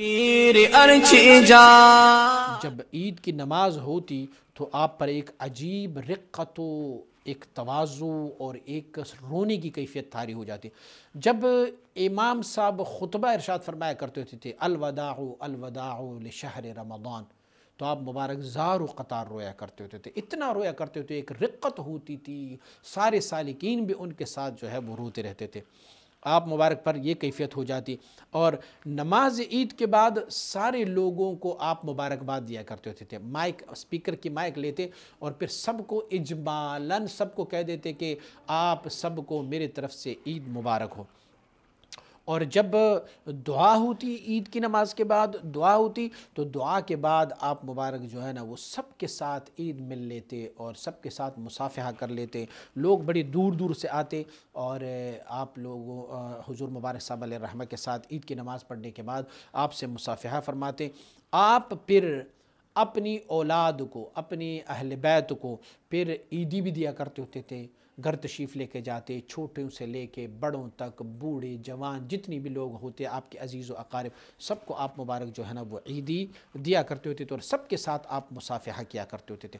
پیر ارچھی جا جب عید کی نماز ہوتی تو آپ پر ایک عجیب رقت و ایک تواضع اور ایک رونے کی کیفیت طاری ہو جاتی. جب امام صاحب خطبہ ارشاد فرمایا کرتے تھے الوداع الوداع لشہر رمضان، تو آپ مبارک زار و قطار رویا کرتے ہوتے تھے، اتنا رویا کرتے ہوتے، ایک رقت ہوتی تھی، سارے سالکین بھی ان کے ساتھ جو ہے وہ روتے رہتے تھے. آپ مبارک پر یہ کیفیت ہو جاتی. اور نماز عید کے بعد سارے لوگوں کو آپ مبارکباد دیا کرتے ہوتے تھے، مائک اسپیکر کی مائک لیتے اور پھر سب کو اجمالاً سب کو کہہ دیتے کہ آپ سب کو میرے طرف سے عید مبارک ہو. اور جب دعا ہوتی عید کی نماز کے بعد دعا ہوتی تو دعا کے بعد آپ مبارک جو ہے نا وہ سب کے ساتھ عید مل لیتے اور سب کے ساتھ مصافحہ کر لیتے. لوگ بڑی دور دور سے آتے اور آپ لوگوں حضور مبارک صاحب علیہ الرحمہ کے ساتھ عید کی نماز پڑھنے کے بعد آپ سے مصافحہ فرماتے. آپ پھر اپنی اولاد کو، اپنی اہل بیت کو پھر عیدی بھی دیا کرتے ہوتے تھے. گھر تشریف لے کے جاتے، چھوٹوں سے لے کے بڑوں تک، بوڑھے جوان جتنی بھی لوگ ہوتے آپ کے عزیز و اقارب، سب کو آپ مبارک جو ہے نا وہ عیدی دیا کرتے ہوتے تھے اور سب کے ساتھ آپ مصافحہ کیا کرتے ہوتے تھے.